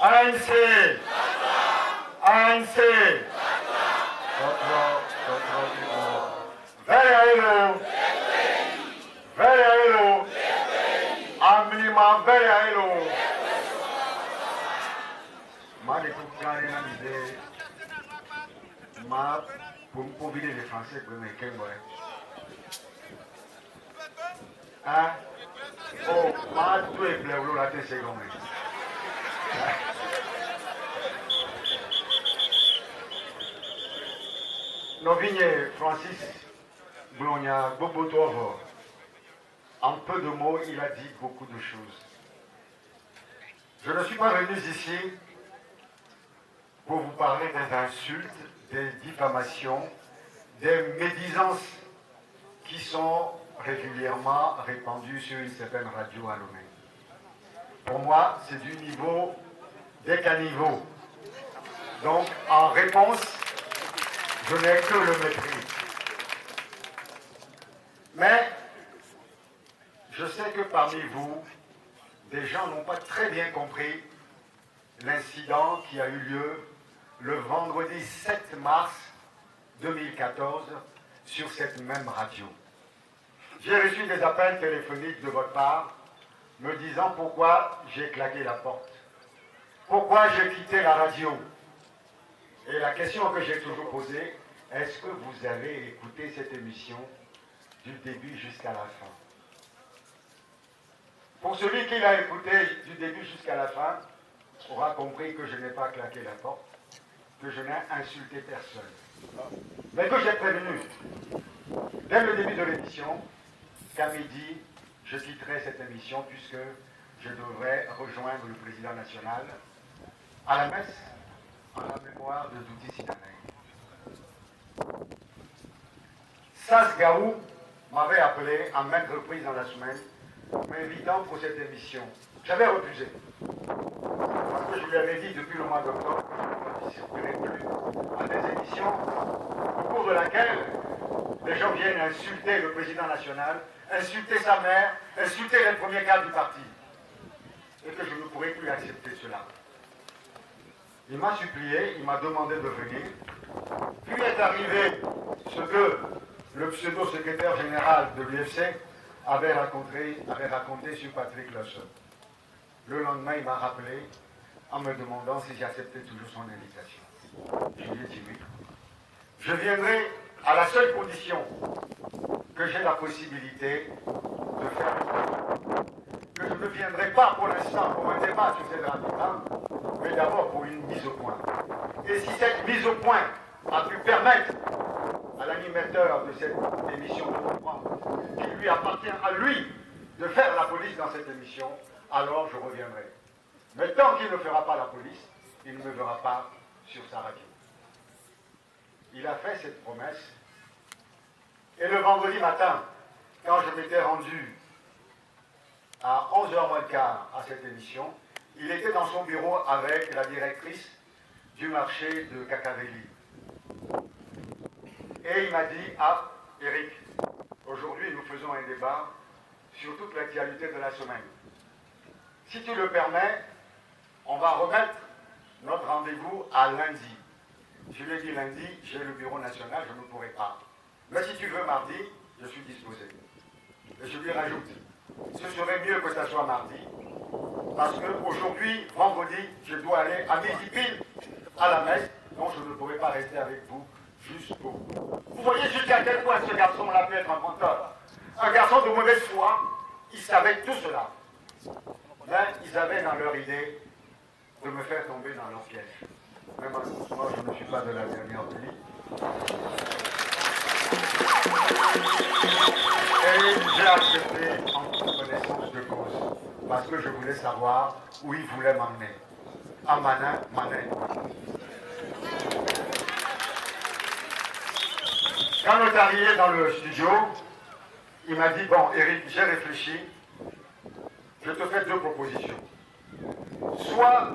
ANC, ANC, Veyaelo, Veyaelo, Aminima Veyaelo. Moi, les coups ma pour vider les Français pour mes Kengouais. Hein? Oh, ma tout est bleu, la tête c'est gommé. Novigne Francis Blogna Bobotovo, en peu de mots, il a dit beaucoup de choses. Je ne suis pas venu ici pour vous parler des insultes, des diffamations, des médisances qui sont régulièrement répandues sur une certaine radio à Lomé. Pour moi, c'est du niveau des caniveaux. Donc, en réponse, je n'ai que le mépris. Mais, je sais que parmi vous, des gens n'ont pas très bien compris l'incident qui a eu lieu le vendredi 7 mars 2014 sur cette même radio. J'ai reçu des appels téléphoniques de votre part me disant pourquoi j'ai claqué la porte, pourquoi j'ai quitté la radio. Et la question que j'ai toujours posée, est-ce que vous avez écouté cette émission du début jusqu'à la fin? Pour celui qui l'a écouté du début jusqu'à la fin, aura compris que je n'ai pas claqué la porte, que je n'ai insulté personne. Mais que j'ai prévenu, dès le début de l'émission, qu'à midi, je quitterai cette émission puisque je devrais rejoindre le président national à la messe en la mémoire de Douti Sidanaï. Sas Gaou m'avait appelé à maintes reprises dans la semaine, m'invitant pour cette émission. J'avais refusé. Parce que je lui avais dit depuis le mois d'octobre que je ne participerai plus à des émissions au cours de laquelle les gens viennent insulter le président national, insulter sa mère, insulter les premiers cadres du parti. Et que je ne pourrais plus accepter cela. Il m'a supplié, il m'a demandé de venir. Puis est arrivé ce que le pseudo-secrétaire général de l'UFC avait raconté sur Patrick Lechon. Le lendemain, il m'a rappelé en me demandant si j'acceptais toujours son invitation. Je lui ai dit oui. Je viendrai à la seule condition que j'ai la possibilité de faire que je ne viendrai pas pour l'instant pour un débat sur cette radio-là, mais d'abord pour une mise au point. Et si cette mise au point a pu permettre à l'animateur de cette émission de comprendre qu'il lui appartient à lui de faire la police dans cette émission, alors je reviendrai. Mais tant qu'il ne fera pas la police, il ne me verra pas sur sa radio. Il a fait cette promesse. Et le vendredi matin, quand je m'étais rendu à 11h moins le quart à cette émission, il était dans son bureau avec la directrice du marché de Cacavelli. Et il m'a dit, ah, Eric, aujourd'hui nous faisons un débat sur toute l'actualité de la semaine. Si tu le permets, on va remettre notre rendez-vous à lundi. Je lui ai dit lundi, j'ai le bureau national, je ne pourrai pas. Mais si tu veux mardi, je suis disposé. Et je lui rajoute, ce serait mieux que ça soit mardi, parce qu'aujourd'hui, vendredi, je dois aller à midi pile à la messe, donc je ne pourrai pas rester avec vous jusqu'au bout. Vous voyez jusqu'à quel point ce garçon-là peut être un menteur. Un garçon de mauvaise foi, il savait tout cela. Mais ils avaient dans leur idée de me faire tomber dans leur piège. Mais moi, je ne suis pas de la dernière pluie. Et j'ai accepté en toute connaissance de cause, parce que je voulais savoir où il voulait m'emmener. À Manin, Manin. Quand on est arrivé dans le studio, il m'a dit, bon, Eric, j'ai réfléchi, je te fais deux propositions. Soit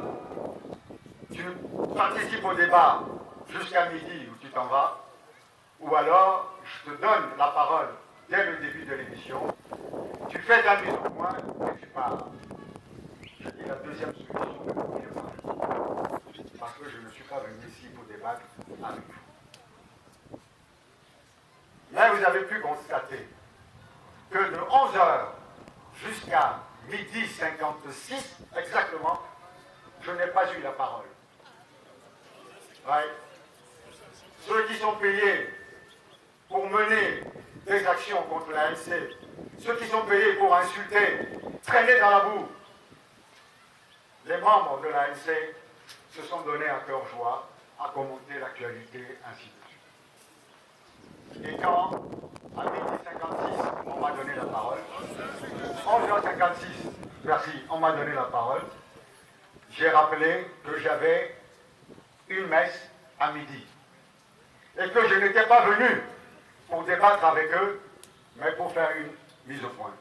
tu participes au débat jusqu'à midi où tu t'en vas, ou alors je te donne la parole dès le début de l'émission, tu fais ta mise au point et tu pars. Je dis la deuxième solution, le premier pas. serai venu ici pour débattre avec vous. Mais vous avez pu constater que de 11h jusqu'à midi 56, exactement, je n'ai pas eu la parole. Ouais. Ceux qui sont payés pour mener des actions contre la l'ANC, ceux qui sont payés pour insulter, traîner dans la boue, les membres de la l'ANC se sont donnés à cœur joie à commenter l'actualité, ainsi de suite. Et quand, à midi 56, on m'a donné la parole, 11h56, merci, on m'a donné la parole, j'ai rappelé que j'avais une messe à midi et que je n'étais pas venu pour débattre avec eux, mais pour faire une mise au point.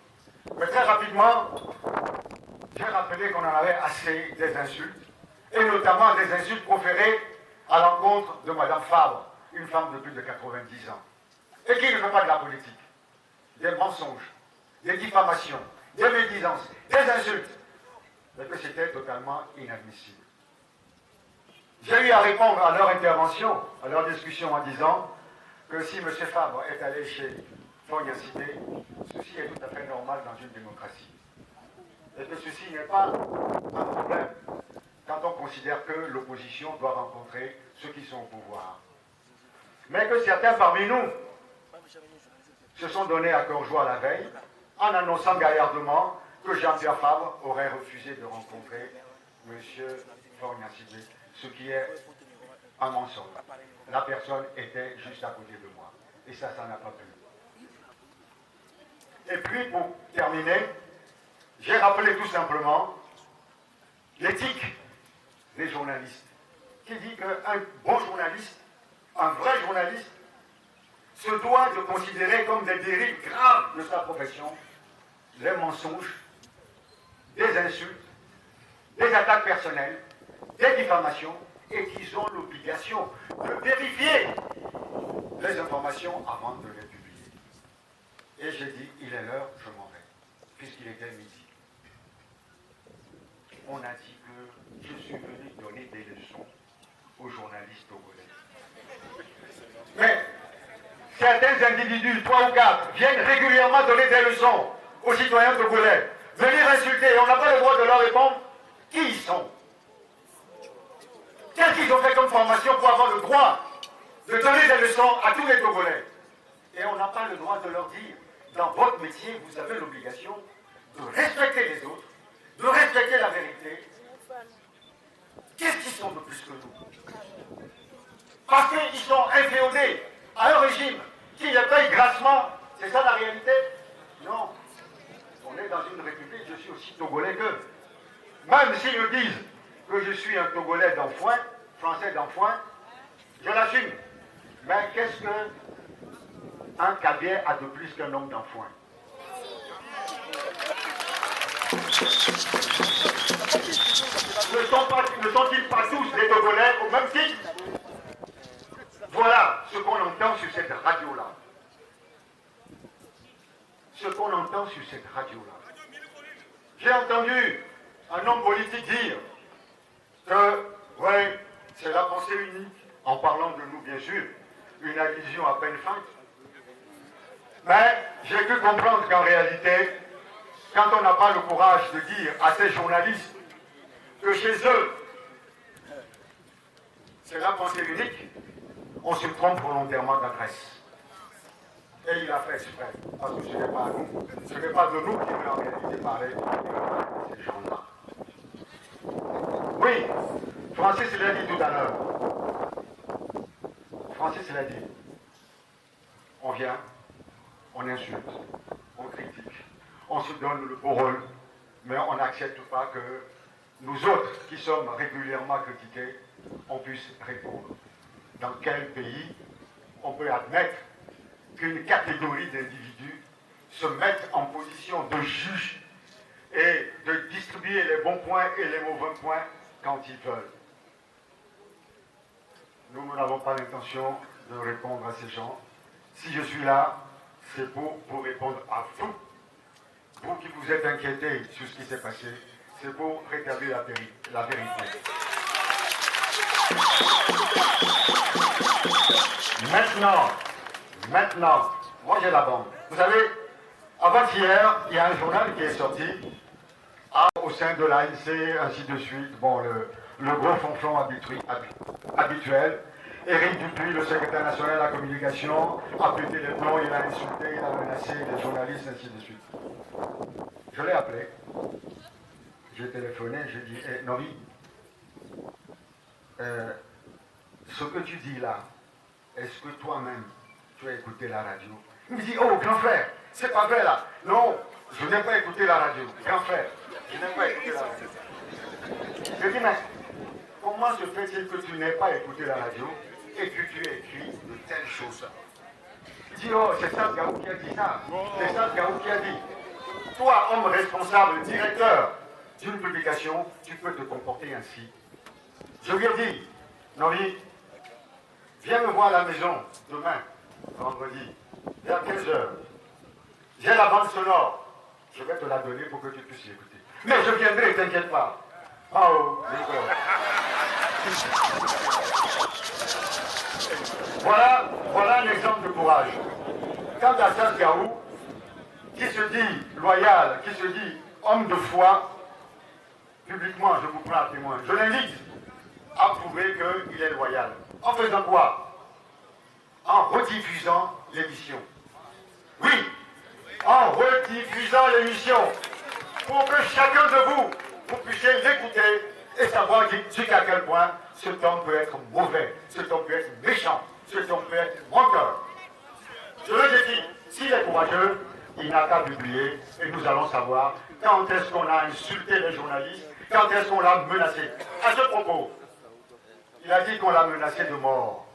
Mais très rapidement, j'ai rappelé qu'on en avait assez des insultes, et notamment des insultes proférées à l'encontre de Mme Fabre, une femme de plus de 90 ans, et qui ne fait pas de la politique. Des mensonges, des diffamations, des médisances, des insultes, mais que c'était totalement inadmissible. J'ai eu à répondre à leur intervention, à leur discussion en disant que si M. Fabre est allé chez Fogna Cité, ceci est tout à fait normal dans une démocratie. Et que ceci n'est pas un problème quand on considère que l'opposition doit rencontrer ceux qui sont au pouvoir. Mais que certains parmi nous se sont donnés à cœur joie la veille en annonçant gaillardement que Jean-Pierre Fabre aurait refusé de rencontrer M. Fogna Cité, ce qui est un mensonge. La personne était juste à côté de moi. Et ça n'a pas plu. Et puis, pour terminer, j'ai rappelé tout simplement l'éthique des journalistes, qui dit qu'un bon journaliste, un vrai journaliste, se doit de considérer comme des dérives graves de sa profession les mensonges, des insultes, des attaques personnelles, des diffamations, et qu'ils ont l'obligation de vérifier les informations avant de les publier. Et j'ai dit, il est l'heure, je m'en vais, puisqu'il était midi. On a dit que je suis venu donner des leçons aux journalistes togolais. Mais certains individus, 3 ou 4, viennent régulièrement donner des leçons aux citoyens togolais, venir insulter, et on n'a pas le droit de leur répondre qui ils sont. Qu'est-ce qu'ils ont fait comme formation pour avoir le droit de donner des leçons à tous les Togolais? Et on n'a pas le droit de leur dire, dans votre métier, vous avez l'obligation de respecter les autres, de respecter la vérité. Qu'est-ce qu'ils sont de plus que nous? Parce qu'ils sont inféodés à un régime qui les paye grassement. C'est ça la réalité? Non. On est dans une république, je suis aussi Togolais qu'eux. Même s'ils me disent que je suis un Togolais d'enfoin, français d'enfoin, je l'assume. Mais qu'est-ce qu'un Kabien a de plus qu'un homme d'enfoin? Ne sont-ils pas tous des Togolais au même titre? Voilà ce qu'on entend sur cette radio-là. Ce qu'on entend sur cette radio-là. J'ai entendu un homme politique dire que, ouais, c'est la pensée unique, en parlant de nous, bien sûr, une allusion à peine feinte. Mais j'ai pu comprendre qu'en réalité, quand on n'a pas le courage de dire à ces journalistes que chez eux, c'est la pensée unique, on se trompe volontairement d'adresse. Et il a fait exprès, parce que ce n'est pas à nous, ce n'est pas de nous qui veut en réalité parler de ces gens-là. Oui, Francis l'a dit tout à l'heure. Francis l'a dit. On vient, on insulte, on critique, on se donne le beau rôle, mais on n'accepte pas que nous autres, qui sommes régulièrement critiqués, on puisse répondre. Dans quel pays on peut admettre qu'une catégorie d'individus se mettent en position de juge et de distribuer les bons points et les mauvais points quand ils veulent? Nous n'avons pas l'intention de répondre à ces gens. Si je suis là, c'est pour répondre à vous. Vous qui vous êtes inquiétés sur ce qui s'est passé, c'est pour rétablir la vérité. Maintenant, moi j'ai la bande. Vous savez, avant-hier, il y a un journal qui est sorti au sein de l'ANC, ainsi de suite. Bon, le gros fonction habituel. Éric Dupuis, le secrétaire national de la communication, a pété les plombs, il a insulté, il a menacé les journalistes, ainsi de suite. Je l'ai appelé. J'ai téléphoné, j'ai dit, hey, Novi, ce que tu dis là, est-ce que toi-même, tu as écouté la radio? Il me dit, oh, grand frère, c'est pas vrai là. Non, je n'ai pas écouté la radio. Grand frère, je n'ai pas écouté la radio. Je dis, mais comment se fait-il que tu n'aies pas écouté la radio et que tu aies écrit de telles choses? Il dit, oh, c'est ça Gaou qui a dit ça. C'est ça Gaou qui a dit. Toi, homme responsable, directeur d'une publication, tu peux te comporter ainsi. Je lui ai dit, Novi, viens me voir à la maison demain, vendredi, vers 15h. J'ai la bande sonore. Je vais te la donner pour que tu puisses l'écouter. Mais je viendrai, t'inquiète pas. Oh, d'accord. Voilà un exemple de courage. Quant à Sas Gaou, qui se dit loyal, qui se dit homme de foi, publiquement, je vous prends à témoin. Je l'invite à prouver qu'il est loyal. En faisant quoi? En rediffusant l'émission. Oui, en rediffusant l'émission. Pour que chacun de vous puissiez l'écouter et savoir jusqu'à quel point cet homme peut être mauvais, cet homme peut être méchant, cet homme peut être menteur. Je le défie, s'il est courageux, il n'a qu'à publier et nous allons savoir quand est-ce qu'on a insulté les journalistes, quand est-ce qu'on l'a menacé. À ce propos, il a dit qu'on l'a menacé de mort.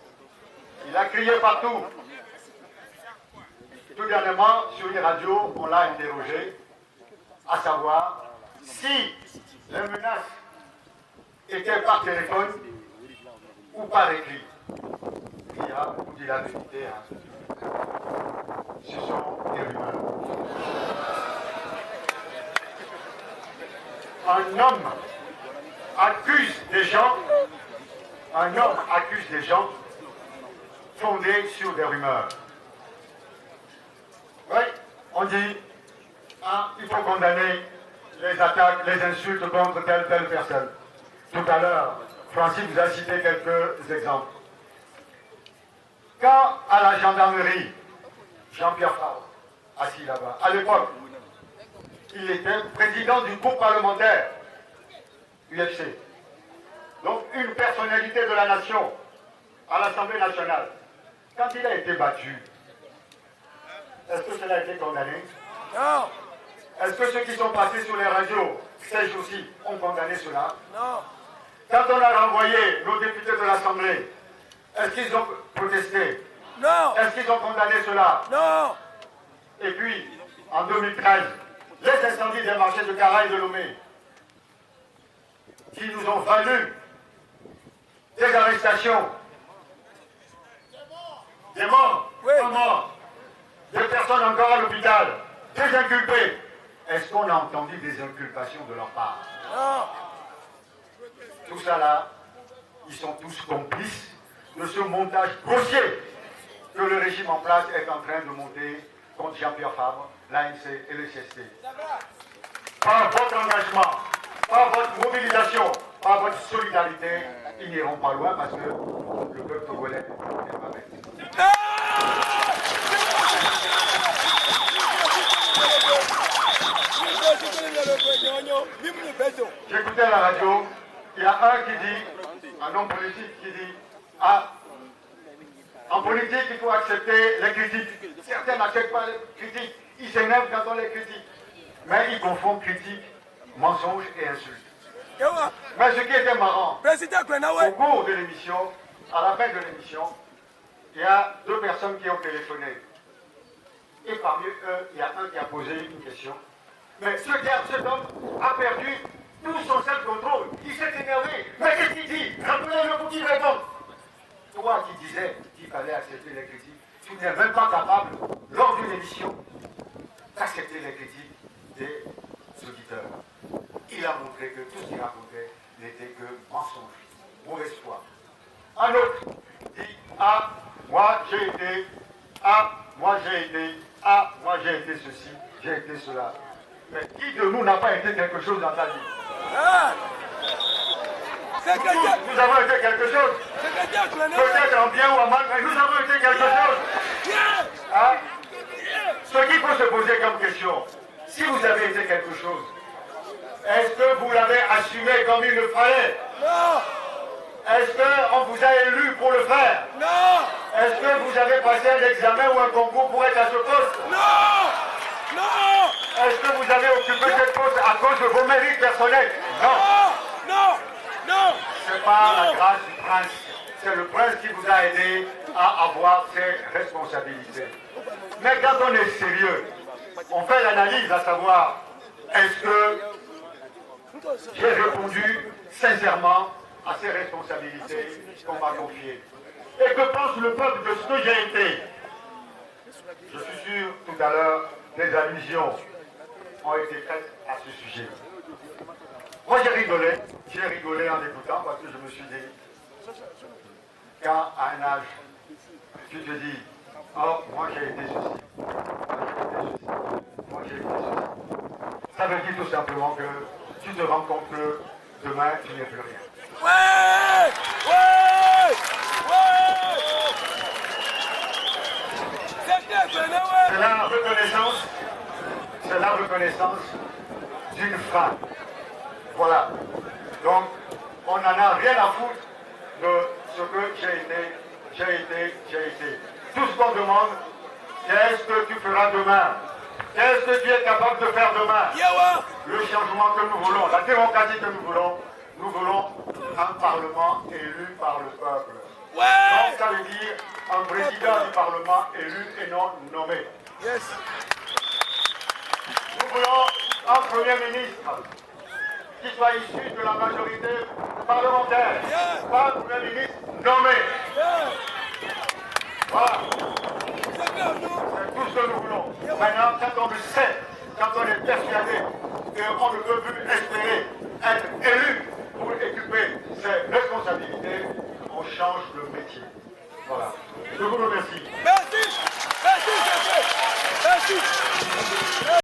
Il a crié partout. Tout dernièrement, sur une radio, on l'a interrogé, à savoir si les menaces étaient par téléphone ou par écrit. Il a dit la vérité. Hein. Ce sont des rumeurs. Un homme accuse des gens fondés sur des rumeurs. Oui, on dit, il faut condamner les attaques, les insultes contre telle personne. Tout à l'heure, Francis vous a cité quelques exemples. Quand à la gendarmerie, Jean-Pierre Fabre, assis là-bas, à l'époque, il était président du groupe parlementaire UFC. Donc une personnalité de la nation à l'Assemblée nationale. Quand il a été battu, est-ce que cela a été condamné? Non. Est-ce que ceux qui sont passés sur les radios ces jours-ci ont condamné cela? Non. Quand on a renvoyé nos députés de l'Assemblée, est-ce qu'ils ont protesté? Non. Est-ce qu'ils ont condamné cela? Non. Et puis, en 2013, les incendies des marchés de Cara et de Lomé, qui nous ont valu des arrestations, des morts, Oui. pas morts, des personnes encore à l'hôpital, des inculpés. Est-ce qu'on a entendu des inculpations de leur part? Non. Tout ça là, ils sont tous complices de ce montage grossier que le régime en place est en train de monter contre Jean-Pierre Fabre, l'ANC et le CST. Par votre engagement, par votre mobilisation, par votre solidarité, ils n'iront pas loin parce que le peuple togolais n'est pas bête. J'écoutais la radio, il y a un qui dit, un homme politique qui dit, en politique il faut accepter les critiques. Certains n'acceptent pas les critiques, ils s'énervent quand on les critique. Mais ils confondent critique, mensonge et insulte. Mais ce qui était marrant, au cours de l'émission, à la fin de l'émission, il y a deux personnes qui ont téléphoné. Et parmi eux, il y a un qui a posé une question. Mais cet homme a perdu tout son self-control. Il s'est énervé. Mais qu'est-ce qu'il dit? Rappelez-le pour qu'il réponde. Toi qui disais qu'il fallait accepter les critiques, tu n'es même pas capable, lors d'une émission, d'accepter les critiques des auditeurs. Il a montré que tout ce qu'il racontait n'était que mensonge, mauvaise foi. Un autre dit ah, moi j'ai été, ah, moi j'ai été, ah, moi j'ai été ceci, j'ai été cela. Mais qui de nous n'a pas été quelque chose dans sa vie? Nous avons été quelque chose. Peut-être en bien ou en mal, mais nous avons été quelque chose. Hein? Ce qu'il faut se poser comme question, si vous avez été quelque chose, est-ce que vous l'avez assumé comme il le fallait? Non. Est-ce qu'on vous a élu pour le faire? Non. Est-ce que vous avez passé un examen ou un concours pour être à ce poste? Non. Non. Est-ce que vous avez occupé cette poste à cause de vos mérites personnels? Non. Non. Non. C'est pas la grâce du prince. C'est le prince qui vous a aidé à avoir ces responsabilités. Mais quand on est sérieux, on fait l'analyse à savoir, est-ce que j'ai répondu sincèrement à ces responsabilités qu'on m'a confiées? Et que pense le peuple de ce que j'ai été? Je suis sûr, tout à l'heure, des allusions ont été faites à ce sujet. Moi j'ai rigolé en écoutant parce que je me suis dit, quand à un âge, tu te dis, oh, moi j'ai été ceci, moi j'ai été ceci. Ça veut dire tout simplement que tu te rends compte que demain tu n'es plus rien. Ouais. Ouais. Ouais. C'est la reconnaissance d'une fin. Voilà. Donc, on n'en a rien à foutre de ce que j'ai été. Tout ce qu'on demande, qu'est-ce que tu feras demain? Qu'est-ce que tu es capable de faire demain? Le changement que nous voulons, la démocratie que nous voulons un Parlement élu par le peuple. Donc, ça veut dire un président du Parlement élu et non nommé. Yes. Nous voulons un Premier ministre qui soit issu de la majorité parlementaire, pas un Premier ministre nommé. Voilà. C'est tout ce que nous voulons. Maintenant, quand on le sait, quand on est persuadé qu'on ne peut plus espérer être élu pour occuper ses responsabilités, on change le métier.